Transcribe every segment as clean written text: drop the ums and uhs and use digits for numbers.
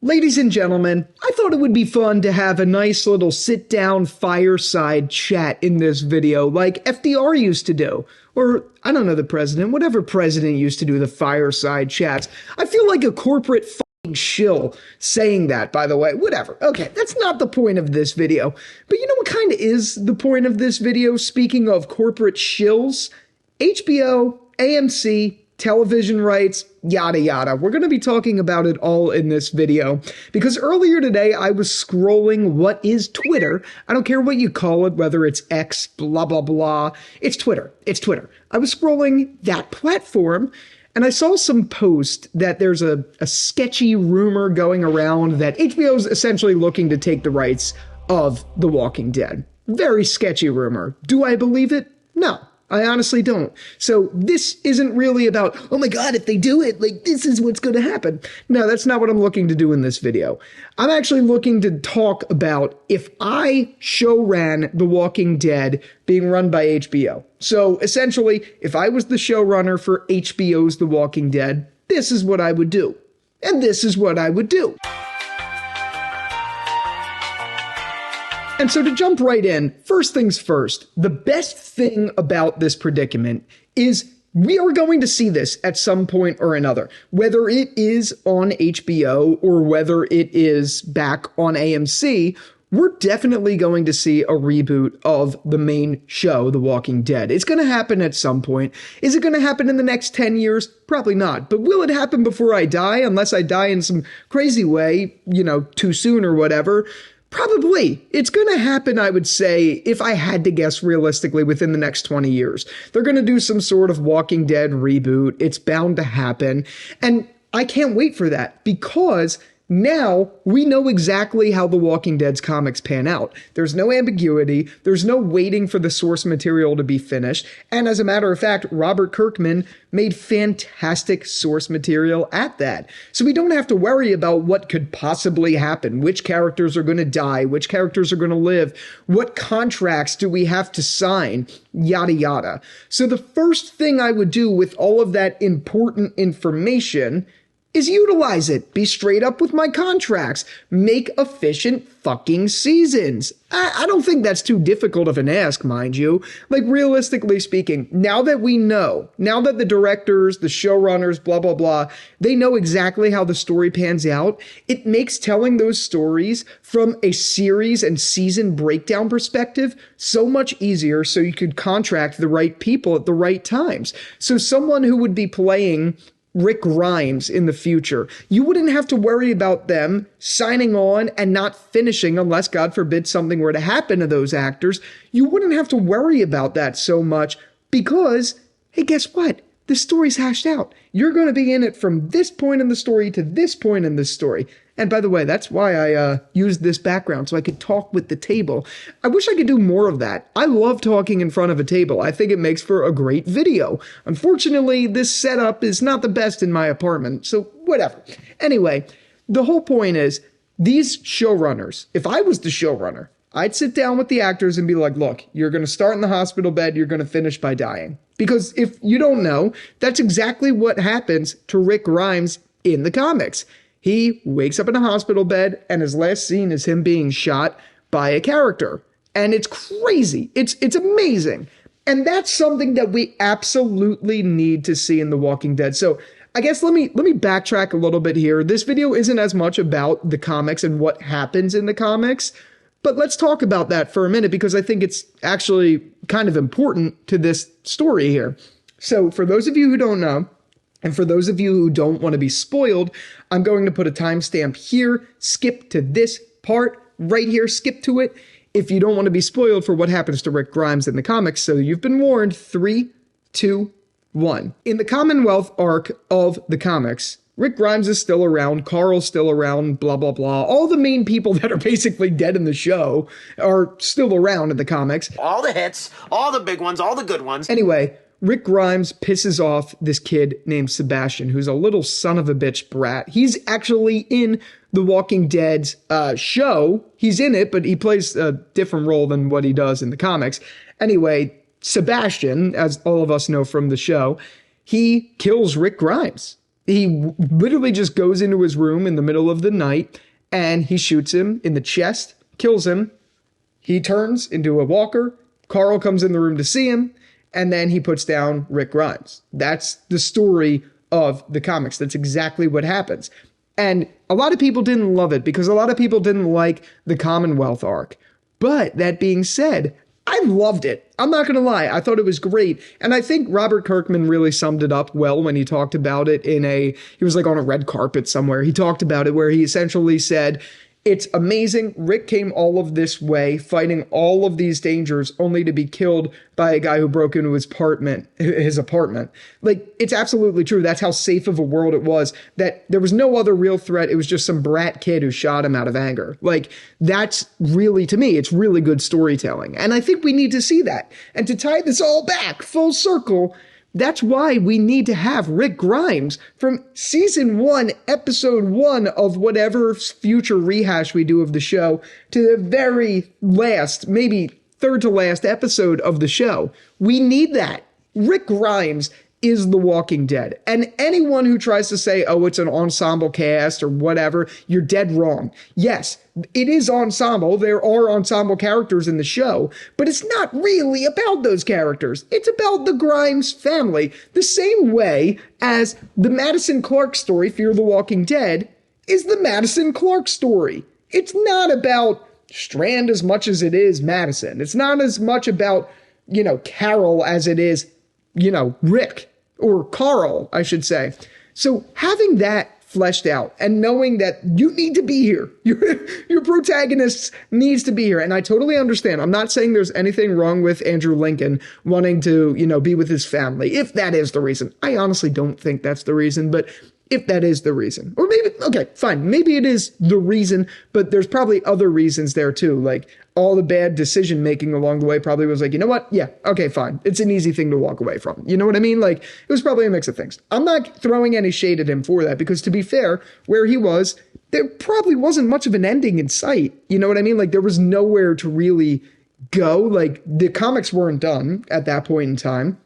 Ladies and gentlemen, I thought it would be fun to have a nice little sit-down fireside chat in this video like FDR used to do. Or, I don't know, the president, whatever president used to do the fireside chats. I feel like a corporate fucking shill saying that, by the way. Whatever. Okay, that's not the point of this video. But you know what kind of is the point of this video, speaking of corporate shills? HBO, AMC, television rights, yada yada. We're going to be talking about it all in this video because earlier today I was scrolling what is Twitter. I don't care what you call it, whether it's X, blah, blah, blah. It's Twitter. It's Twitter. I was scrolling that platform and I saw some post that there's a sketchy rumor going around that HBO is essentially looking to take the rights of The Walking Dead. Very sketchy rumor. Do I believe it? No. I honestly don't. So this isn't really about, oh my God, if they do it, like this is what's going to happen. No, that's not what I'm looking to do in this video. I'm actually looking to talk about if I showran The Walking Dead being run by HBO. So essentially, if I was the showrunner for HBO's The Walking Dead, this is what I would do. And this is what I would do. And so to jump right in, first things first, the best thing about this predicament is we are going to see this at some point or another, whether it is on HBO or whether it is back on AMC. We're definitely going to see a reboot of the main show, The Walking Dead. It's going to happen at some point. Is it going to happen in the next 10 years? Probably not. But will it happen before I die? Unless I die in some crazy way, too soon or whatever. Probably. It's going to happen, I would say, if I had to guess realistically, within the next 20 years. They're going to do some sort of Walking Dead reboot. It's bound to happen. And I can't wait for that because now we know exactly how The Walking Dead's comics pan out. There's no ambiguity. There's no waiting for the source material to be finished. And as a matter of fact, Robert Kirkman made fantastic source material at that. So we don't have to worry about what could possibly happen, which characters are going to die, which characters are going to live, what contracts do we have to sign, yada yada. So the first thing I would do with all of that important information is utilize it. Be straight up with my contracts. Make efficient fucking seasons. I don't think that's too difficult of an ask, mind you. Like, realistically speaking, now that we know, now that the directors, the showrunners, blah, blah, blah, they know exactly how the story pans out, it makes telling those stories from a series and season breakdown perspective so much easier so you could contract the right people at the right times. So someone who would be playing Rick Grimes in the future, you wouldn't have to worry about them signing on and not finishing unless, God forbid, something were to happen to those actors. You wouldn't have to worry about that so much because, hey, guess what? The story's hashed out. You're going to be in it from this point in the story to this point in the story. And by the way, that's why I used this background, so I could talk with the table. I wish I could do more of that. I love talking in front of a table. I think it makes for a great video. Unfortunately, this setup is not the best in my apartment, so whatever. Anyway, the whole point is, these showrunners, if I was the showrunner, I'd sit down with the actors and be like, look, you're going to start in the hospital bed, you're going to finish by dying. Because if you don't know, that's exactly what happens to Rick Grimes in the comics. He wakes up in a hospital bed and his last scene is him being shot by a character. And it's crazy. It's amazing. And that's something that we absolutely need to see in The Walking Dead. So I guess let me backtrack a little bit here. This video isn't as much about the comics and what happens in the comics, but let's talk about that for a minute because I think it's actually kind of important to this story here. So for those of you who don't know, and for those of you who don't want to be spoiled, I'm going to put a timestamp here, skip to this part right here, skip to it, if you don't want to be spoiled for what happens to Rick Grimes in the comics. So you've been warned. 3, 2, 1. In the Commonwealth arc of the comics, Rick Grimes is still around, Carl's still around, blah, blah, blah. All the main people that are basically dead in the show are still around in the comics. All the hits, all the big ones, all the good ones. Anyway, Rick Grimes pisses off this kid named Sebastian, who's a little son of a bitch brat. He's actually in The Walking Dead's show. He's in it, but he plays a different role than what he does in the comics. Anyway, Sebastian, as all of us know from the show, he kills Rick Grimes. He literally just goes into his room in the middle of the night and he shoots him in the chest, kills him. He turns into a walker. Carl comes in the room to see him, and then he puts down Rick Grimes. That's the story of the comics. That's exactly what happens. And a lot of people didn't love it because a lot of people didn't like the Commonwealth arc. But that being said, I loved it. I'm not going to lie. I thought it was great. And I think Robert Kirkman really summed it up well when he talked about it he was like on a red carpet somewhere. He talked about it where he essentially said, it's amazing. Rick came all of this way, fighting all of these dangers, only to be killed by a guy who broke into his apartment. Like, it's absolutely true. That's how safe of a world it was, that there was no other real threat. It was just some brat kid who shot him out of anger. Like, that's really, to me, it's really good storytelling. And I think we need to see that. And to tie this all back full circle, that's why we need to have Rick Grimes from season 1, episode 1 of whatever future rehash we do of the show to the very last, maybe third to last episode of the show. We need that. Rick Grimes is The Walking Dead. And anyone who tries to say, oh, it's an ensemble cast or whatever, you're dead wrong. Yes, it is ensemble. There are ensemble characters in the show, but it's not really about those characters. It's about the Grimes family, the same way as the Madison Clark story, Fear the Walking Dead, is the Madison Clark story. It's not about Strand as much as it is Madison. It's not as much about, Carol as it is, Rick. Or Carl, I should say. So having that fleshed out and knowing that you need to be here, your protagonist needs to be here. And I totally understand. I'm not saying there's anything wrong with Andrew Lincoln wanting to, be with his family, if that is the reason. I honestly don't think that's the reason, but if that is the reason, or maybe, okay, fine. Maybe it is the reason, but there's probably other reasons there too. Like all the bad decision making along the way probably was like, you know what? Yeah, okay, fine. It's an easy thing to walk away from. You know what I mean? Like it was probably a mix of things. I'm not throwing any shade at him for that because to be fair, where he was, there probably wasn't much of an ending in sight. You know what I mean? Like there was nowhere to really go. Like the comics weren't done at that point in time.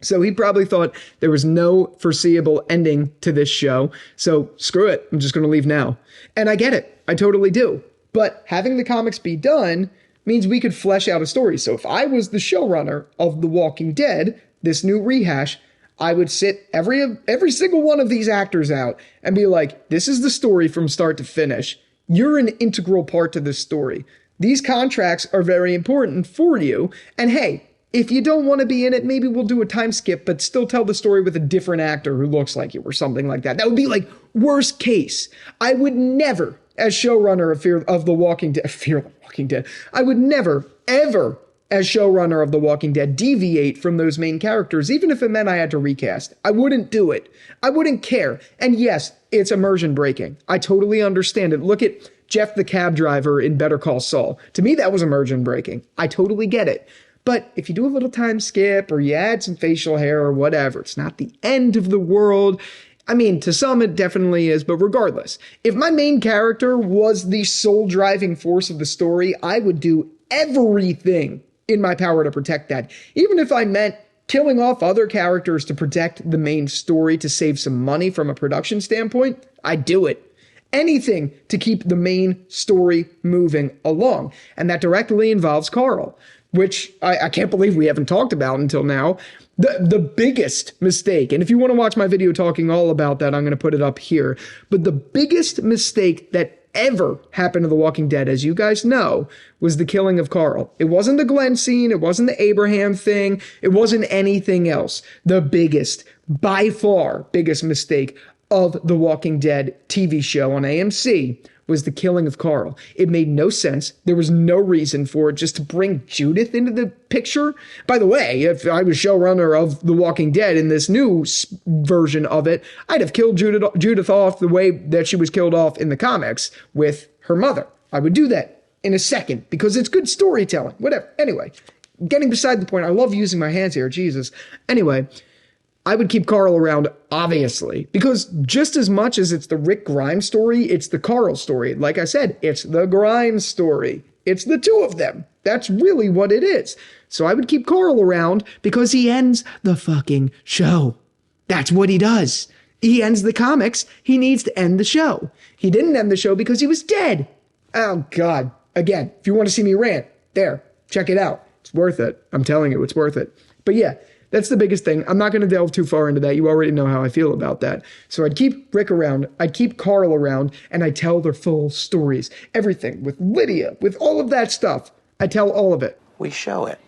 So he probably thought there was no foreseeable ending to this show. So screw it. I'm just going to leave now. And I get it. I totally do. But having the comics be done means we could flesh out a story. So if I was the showrunner of The Walking Dead, this new rehash, I would sit every single one of these actors out and be like, this is the story from start to finish. You're an integral part to this story. These contracts are very important for you. And hey, if you don't want to be in it, maybe we'll do a time skip, but still tell the story with a different actor who looks like you or something like that. That would be like worst case. I would never, as showrunner of Fear the Walking Dead, I would never, ever, as showrunner of The Walking Dead, deviate from those main characters, even if it meant I had to recast. I wouldn't do it. I wouldn't care. And yes, it's immersion breaking. I totally understand it. Look at Jeff the cab driver in Better Call Saul. To me, that was immersion breaking. I totally get it. But if you do a little time skip or you add some facial hair or whatever, it's not the end of the world. I mean, to some it definitely is, but regardless, if my main character was the sole driving force of the story, I would do everything in my power to protect that. Even if I meant killing off other characters to protect the main story to save some money from a production standpoint, I'd do it. Anything to keep the main story moving along. And that directly involves Carl, which I can't believe we haven't talked about until now. The biggest mistake, and if you want to watch my video talking all about that, I'm going to put it up here. But the biggest mistake that ever happened to The Walking Dead, as you guys know, was the killing of Carl. It wasn't the Glenn scene. It wasn't the Abraham thing. It wasn't anything else. The biggest, by far, biggest mistake of The Walking Dead TV show on AMC was the killing of Carl. It made no sense. There was no reason for it just to bring Judith into the picture. By the way, if I was showrunner of The Walking Dead in this new version of it, I'd have killed Judith off the way that she was killed off in the comics with her mother. I would do that in a second because it's good storytelling. Whatever. Anyway, getting beside the point. I love using my hands here. Jesus. Anyway, I would keep Carl around, obviously, because just as much as it's the Rick Grimes story, it's the Carl story. Like I said, it's the Grimes story. It's the two of them. That's really what it is. So I would keep Carl around because he ends the fucking show. That's what he does. he ends the comics, he needs to end the show. He didn't end the show because he was dead. Oh, God. Again, if you want to see me rant, there, check it out. It's worth it. I'm telling you, it's worth it. But yeah, that's the biggest thing. I'm not going to delve too far into that. You already know how I feel about that. So I'd keep Rick around. I'd keep Carl around, and I'd tell their full stories. Everything with Lydia, with all of that stuff. I tell all of it. We show it.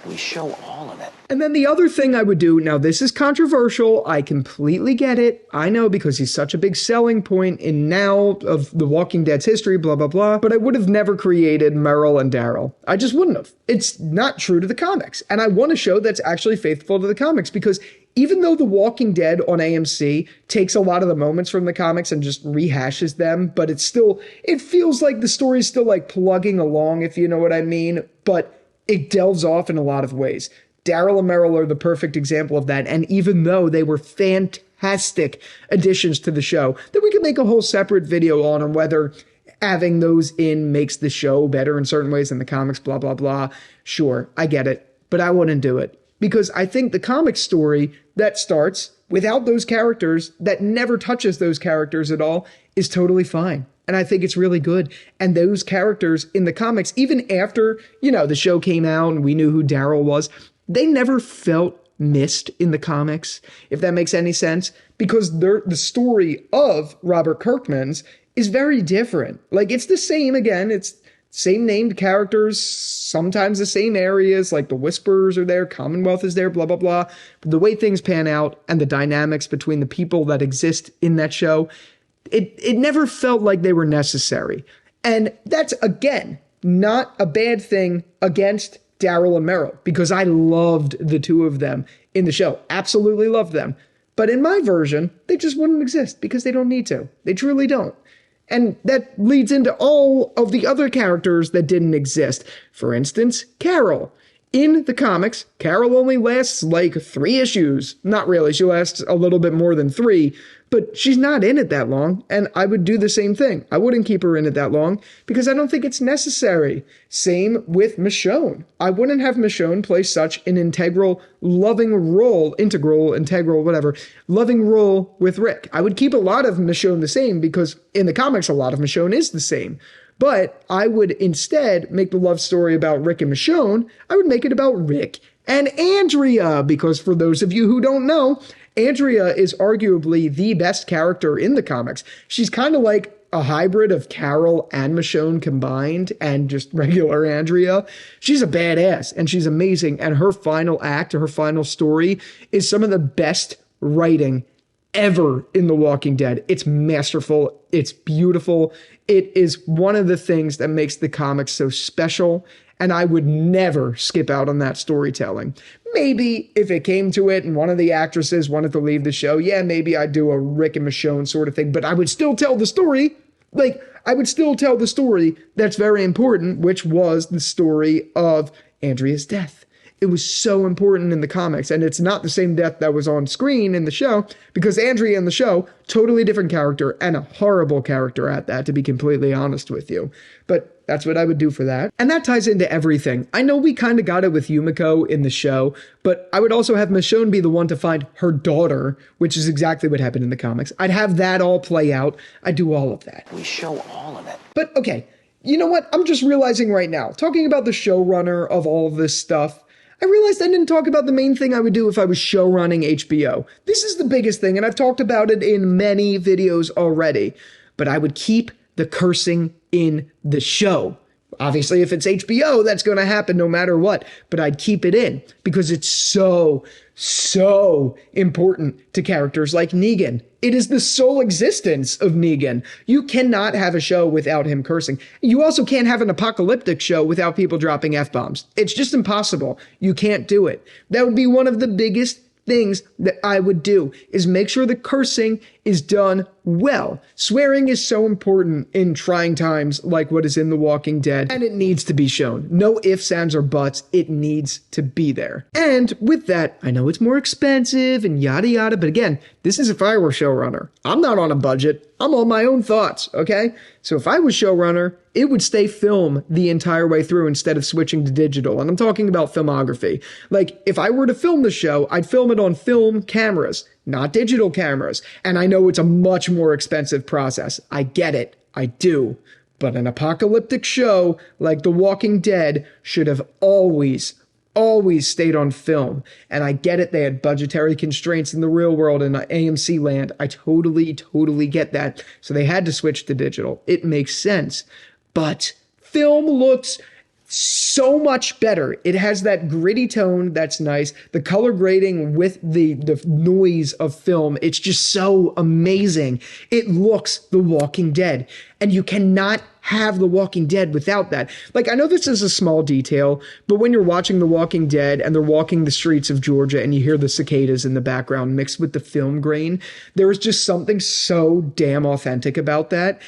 We show all of it. And then the other thing I would do, now this is controversial, I completely get it, I know, because he's such a big selling point in now of The Walking Dead's history, blah, blah, blah, but I would have never created Merill and Daryl. I just wouldn't have. It's not true to the comics, and I want a show that's actually faithful to the comics, because even though The Walking Dead on AMC takes a lot of the moments from the comics and just rehashes them, but it feels like the story's still like plugging along, if you know what I mean, but it delves off in a lot of ways. Daryl and Merill are the perfect example of that. And even though they were fantastic additions to the show, that we could make a whole separate video on whether having those in makes the show better in certain ways than the comics, blah, blah, blah. Sure, I get it. But I wouldn't do it. Because I think the comic story that starts without those characters, that never touches those characters at all, is totally fine. And I think it's really good. And those characters in the comics, even after, the show came out and we knew who Daryl was, they never felt missed in the comics, if that makes any sense, because the story of Robert Kirkman's is very different. Like, it's the same again. It's same named characters, sometimes the same areas, like the Whisperers are there, Commonwealth is there, blah, blah, blah. But the way things pan out and the dynamics between the people that exist in that show, it never felt like they were necessary. And that's, again, not a bad thing against Daryl and Merill, because I loved the two of them in the show. Absolutely loved them. But in my version, they just wouldn't exist because they don't need to. They truly don't. And that leads into all of the other characters that didn't exist. For instance, Carol. In the comics, Carol only lasts like 3 issues. Not really, she lasts a little bit more than 3, but she's not in it that long, and I would do the same thing. I wouldn't keep her in it that long because I don't think it's necessary. Same with Michonne. I wouldn't have Michonne play such an loving role with Rick. I would keep a lot of Michonne the same because in the comics, a lot of Michonne is the same. But I would instead make the love story about Rick and Michonne. I would make it about Rick and Andrea, because for those of you who don't know, Andrea is arguably the best character in the comics. She's kind of like a hybrid of Carol and Michonne combined and just regular Andrea. She's a badass and she's amazing. And her final act, or her final story, is some of the best writing ever in The Walking Dead. It's masterful. It's beautiful. It is one of the things that makes the comics so special, and I would never skip out on that storytelling. Maybe if it came to it and one of the actresses wanted to leave the show, yeah, maybe I'd do a Rick and Michonne sort of thing, but I would still tell the story. I would still tell the story that's very important, which was the story of Andrea's death. It was so important in the comics, and it's not the same death that was on screen in the show, because Andrea in the show, totally different character, and a horrible character at that, to be completely honest with you. But that's what I would do for that. And that ties into everything. I know we kind of got it with Yumiko in the show, but I would also have Michonne be the one to find her daughter, which is exactly what happened in the comics. I'd have that all play out. I'd do all of that. We show all of it. But okay, you know what? I'm just realizing right now, talking about the showrunner of all of this stuff, I realized I didn't talk about the main thing I would do if I was showrunning HBO. This is the biggest thing, and I've talked about it in many videos already, but I would keep the cursing in the show. Obviously, if it's HBO, that's going to happen no matter what, but I'd keep it in because it's so important to characters like Negan. It is the sole existence of Negan. You cannot have a show without him cursing. You also can't have an apocalyptic show without people dropping F-bombs. It's just impossible. You can't do it. That would be one of the biggest things that I would do, is make sure the cursing is done well. Swearing is so important in trying times like what is in The Walking Dead, and it needs to be shown. No ifs, ands, or buts. It needs to be there. And with that, I know it's more expensive and yada yada, but again, this is if I were showrunner. I'm not on a budget. I'm on my own thoughts, okay? So if I was showrunner, it would stay film the entire way through instead of switching to digital. And I'm talking about filmography. Like, if I were to film the show, I'd film it on film cameras, not digital cameras. And I know it's a much more expensive process. I get it. I do. But an apocalyptic show like The Walking Dead should have always stayed on film. And I get it. They had budgetary constraints in the real world and AMC land. I totally get that. So they had to switch to digital. It makes sense. But film looks so much better. It has that gritty tone that's nice. The color grading with the noise of film, it's just so amazing. It looks The Walking Dead. And you cannot have The Walking Dead without that. Like, I know this is a small detail, but when you're watching The Walking Dead and they're walking the streets of Georgia and you hear the cicadas in the background mixed with the film grain, there is just something so damn authentic about that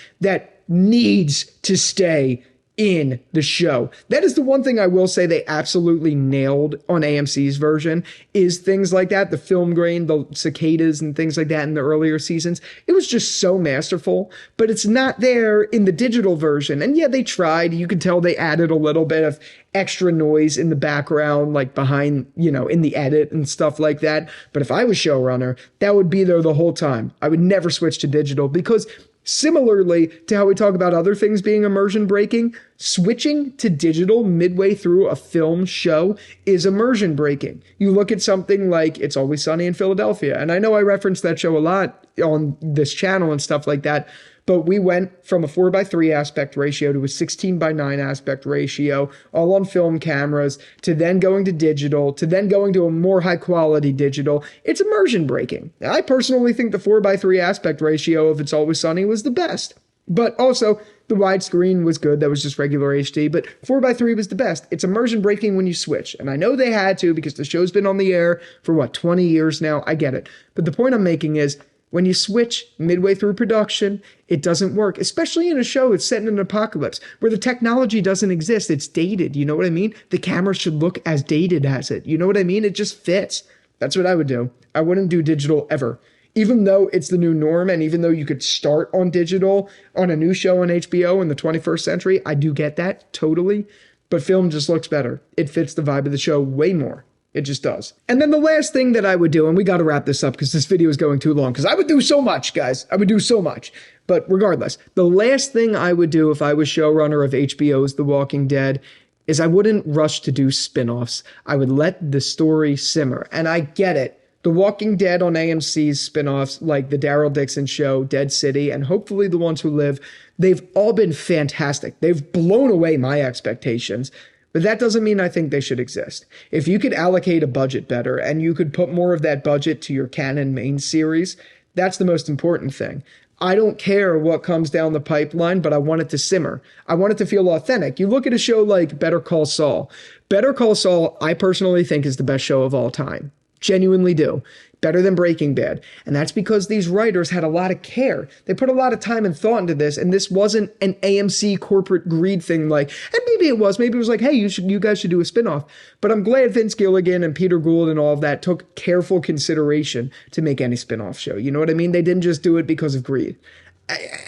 needs to stay in the show. That is the one thing I will say they absolutely nailed on AMC's version, is things like that, the film grain, the cicadas and things like that in the earlier seasons. It was just so masterful, but it's not there in the digital version. And yeah, they tried. You could tell they added a little bit of extra noise in the background, like behind, in the edit and stuff like that. But if I was showrunner, that would be there the whole time. I would never switch to digital, because similarly to how we talk about other things being immersion breaking, switching to digital midway through a film show is immersion breaking. You look at something like It's Always Sunny in Philadelphia, and I know I reference that show a lot on this channel and stuff like that, but we went from a 4:3 aspect ratio to a 16:9 aspect ratio, all on film cameras, to then going to digital, to then going to a more high quality digital. It's immersion breaking. I personally think the 4:3 aspect ratio of It's Always Sunny was the best. But also, the widescreen was good. That was just regular HD, but 4:3 was the best. It's immersion breaking when you switch. And I know they had to, because the show's been on the air for 20 years now. I get it. But the point I'm making is, when you switch midway through production, it doesn't work, especially in a show that's set in an apocalypse where the technology doesn't exist. It's dated. You know what I mean? The camera should look as dated as it. You know what I mean? It just fits. That's what I would do. I wouldn't do digital ever. Even though it's the new norm, and even though you could start on digital on a new show on HBO in the 21st century, I do get that totally. But film just looks better. It fits the vibe of the show way more. It just does. And then the last thing that I would do, and we got to wrap this up because this video is going too long, because I would do so much, guys. I would do so much. But regardless, the last thing I would do if I was showrunner of HBO's The Walking Dead is I wouldn't rush to do spinoffs. I would let the story simmer. And I get it. The Walking Dead on AMC's spinoffs, like the Daryl Dixon Show, Dead City, and hopefully The Ones Who Live, they've all been fantastic. They've blown away my expectations. But that doesn't mean I think they should exist. If you could allocate a budget better and you could put more of that budget to your canon main series, that's the most important thing. I don't care what comes down the pipeline, but I want it to simmer. I want it to feel authentic. You look at a show like Better Call Saul. Better Call Saul, I personally think, is the best show of all time. Genuinely do. Better than Breaking Bad. And that's because these writers had a lot of care. They put a lot of time and thought into this, and this wasn't an AMC corporate greed thing like, and maybe it was like, hey, you guys should do a spinoff. But I'm glad Vince Gilligan and Peter Gould and all of that took careful consideration to make any spinoff show. You know what I mean? They didn't just do it because of greed.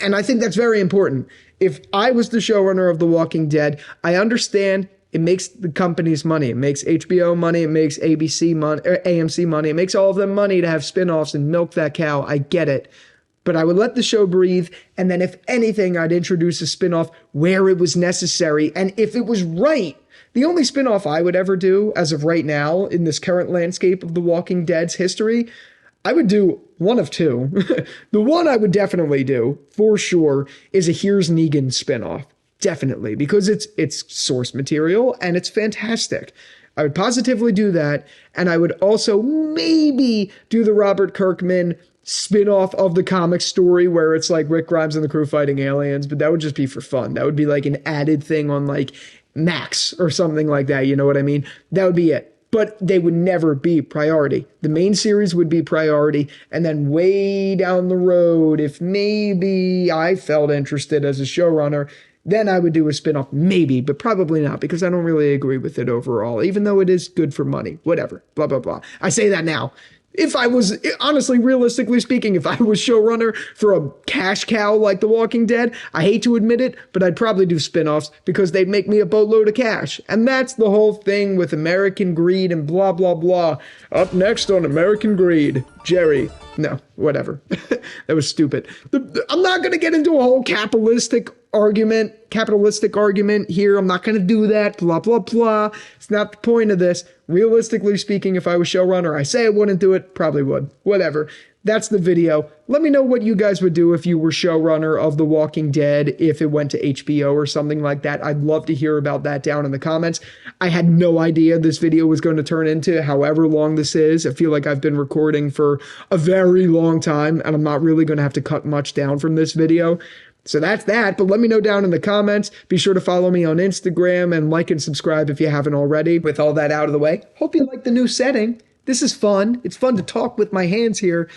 And I think that's very important. If I was the showrunner of The Walking Dead, I understand it makes the companies money. It makes HBO money. It makes ABC money, or AMC money. It makes all of them money to have spinoffs and milk that cow. I get it. But I would let the show breathe. And then if anything, I'd introduce a spinoff where it was necessary. And if it was right, the only spinoff I would ever do as of right now in this current landscape of The Walking Dead's history, I would do one of two. The one I would definitely do, for sure, is a Here's Negan spinoff. Definitely, because it's source material and it's fantastic. I would positively do that. And I would also maybe do the Robert Kirkman spin-off of the comic story where it's like Rick Grimes and the crew fighting aliens, but that would just be for fun. That would be like an added thing on like Max or something like that. You know what I mean? That would be it. but they would never be priority. The main series would be priority, and then way down the road, if maybe I felt interested as a showrunner, then I would do a spinoff, maybe, but probably not, because I don't really agree with it overall, even though it is good for money, whatever, blah, blah, blah. I say that now. If I was, honestly, realistically speaking, if I was showrunner for a cash cow like The Walking Dead, I hate to admit it, but I'd probably do spinoffs because they'd make me a boatload of cash. And that's the whole thing with American greed and blah, blah, blah. Up next on American Greed, Jerry. No, whatever. That was stupid. I'm not going to get into a whole capitalistic argument here. I'm not going to do that. Blah, blah, blah. It's not the point of this. Realistically speaking, if I was showrunner, I say I wouldn't do it. Probably would. Whatever. That's the video. Let me know what you guys would do if you were showrunner of The Walking Dead, if it went to HBO or something like that. I'd love to hear about that down in the comments. I had no idea this video was going to turn into however long this is. I feel like I've been recording for a very long time, and I'm not really going to have to cut much down from this video. So that's that, but let me know down in the comments. Be sure to follow me on Instagram and like and subscribe if you haven't already. With all that out of the way, hope you like the new setting. This is fun. It's fun to talk with my hands here.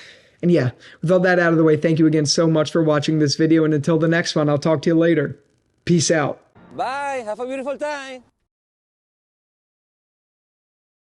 And yeah, with all that out of the way, thank you again so much for watching this video. And until the next one, I'll talk to you later. Peace out. Bye. Have a beautiful time.